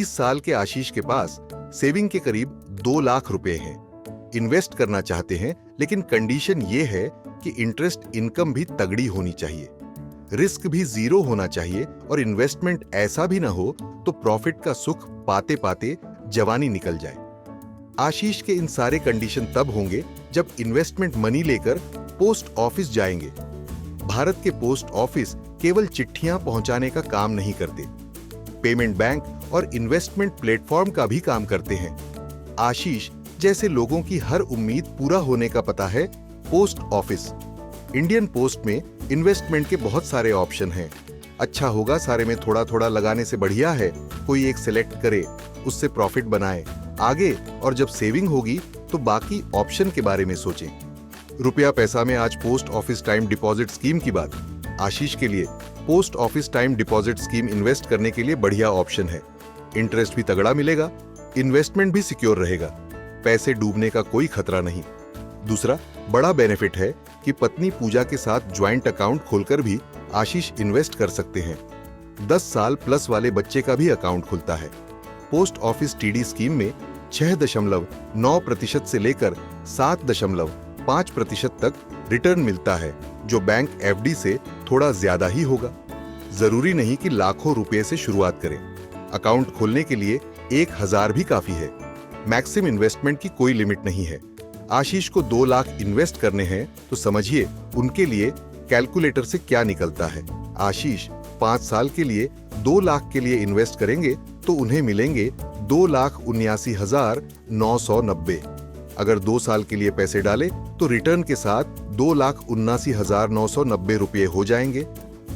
30 साल के आशीष के पास सेविंग के करीब 2 लाख रुपए हैं। इन्वेस्ट करना चाहते हैं, लेकिन कंडीशन ये है कि इंटरेस्ट इनकम भी तगड़ी होनी चाहिए, रिस्क भी जीरो होना चाहिए और इन्वेस्टमेंट ऐसा भी ना हो तो प्रॉफिट का सुख पाते पाते जवानी निकल जाए। आशीष के इन सारे कंडीशन तब होंगे जब इन्वेस्टमेंट मनी लेकर पोस्ट ऑफिस जाएंगे। भारत के पोस्ट ऑफिस केवल चिट्ठियां पहुंचाने का काम नहीं करते, पेमेंट बैंक और इन्वेस्टमेंट प्लेटफॉर्म का भी काम करते हैं। आशीष जैसे लोगों की हर उम्मीद पूरा होने का पता है पोस्ट ऑफिस। इंडियन पोस्ट में इन्वेस्टमेंट के बहुत सारे ऑप्शन हैं। अच्छा होगा सारे में थोड़ा थोड़ा लगाने से बढ़िया है कोई एक सिलेक्ट करे, उससे प्रॉफिट बनाए आगे, और जब सेविंग होगी तो बाकी ऑप्शन के बारे में सोचें। रुपया पैसा में आज post office time deposit scheme की बात। आशीष के लिए post office time deposit scheme invest करने के लिए बढ़िया ऑप्शन है। इंटरेस्ट भी तगड़ा मिलेगा, इन्वेस्टमेंट भी सिक्योर रहेगा, पैसे डूबने का कोई खतरा नहीं। दूसरा बड़ा बेनिफिट है कि पत्नी पूजा के साथ ज्वाइंट अकाउंट खोलकर भी आशीष इन्वेस्ट कर सकते हैं। 10 साल प्लस वाले बच्चे का भी अकाउंट खुलता है। पोस्ट ऑफिस टीडी स्कीम में 6.9% से लेकर 7.5% तक रिटर्न मिलता है, जो बैंक एफडी से थोड़ा ज्यादा ही होगा। जरूरी नहीं कि लाखों रुपए से शुरुआत करें। अकाउंट खोलने के लिए 1000 भी काफी है। मैक्सिमम इन्वेस्टमेंट की कोई लिमिट नहीं है। आशीष को 2 लाख इन्वेस्ट करने हैं तो समझिए उनके लिए कैलकुलेटर से क्या निकलता है। आशीष 5 साल के लिए 2 लाख के लिए इन्वेस्ट करेंगे तो उन्हें मिलेंगे 2,79,990। अगर 2 साल के लिए पैसे डालें तो रिटर्न के साथ 2,79,990 रुपये हो जाएंगे।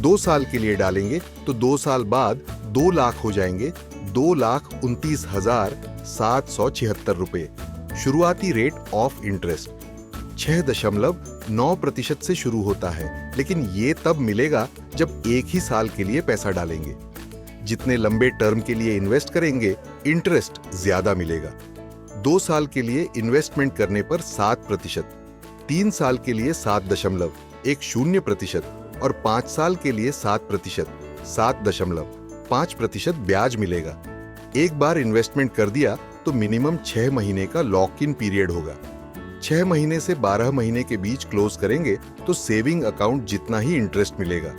2 साल के लिए डालेंगे तो 2 साल बाद 2 लाख हो जाएंगे 2,29,776 रुपये। शुरुआती रेट ऑफ इंटरेस्ट 6.9% से शुरू होता है, लेकिन ये तब मिलेगा जब एक ही साल के लिए पैसा डालेंगे। जितने लंबे टर्म के लिए इन्वेस्ट करेंगे इंटरेस्ट ज्यादा मिलेगा। 2 साल के लिए इन्वेस्टमेंट करने पर 7%, 3 साल के लिए 7.10% और 5 साल के लिए 7%, 7.5% ब्याज मिलेगा। एक बार इन्वेस्टमेंट कर दिया तो मिनिमम 6 महीने का लॉक इन पीरियड होगा। 6 महीने से 12 महीने के बीच क्लोज करेंगे तो सेविंग अकाउंट जितना ही इंटरेस्ट मिलेगा।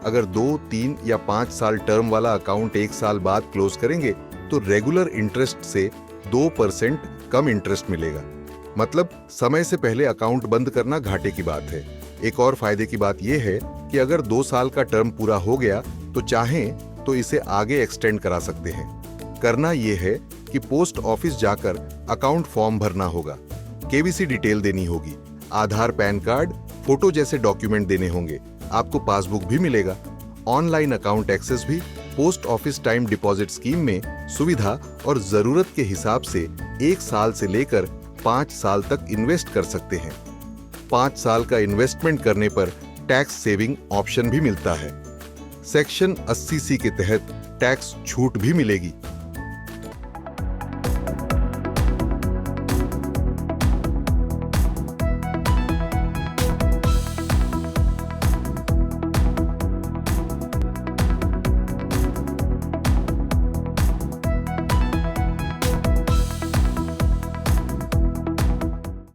अगर 2, 3 या 5 साल टर्म वाला अकाउंट 1 साल बाद क्लोज करेंगे तो रेगुलर इंटरेस्ट से 2% कम इंटरेस्ट मिलेगा। मतलब समय से पहले अकाउंट बंद करना घाटे की बात है। एक और फायदे की बात यह है कि अगर 2 साल का टर्म पूरा हो गया तो चाहें तो इसे आगे एक्सटेंड करा सकते हैं। करना यह है कि पोस्ट ऑफिस जाकर अकाउंट फॉर्म भरना होगा, केवीसी डिटेल देनी होगी, आधार, पैन कार्ड, फोटो जैसे डॉक्यूमेंट देने होंगे। आपको पासबुक भी मिलेगा। ऑनलाइन अकाउंट एक्सेस भी post office time deposit scheme में सुविधा और जरूरत के हिसाब से 1 साल से लेकर 5 साल तक इन्वेस्ट कर सकते हैं। 5 साल का इन्वेस्टमेंट करने पर टैक्स सेविंग ऑप्शन भी मिलता है। सेक्शन 80C के तहत टैक्स छूट भी मिलेगी।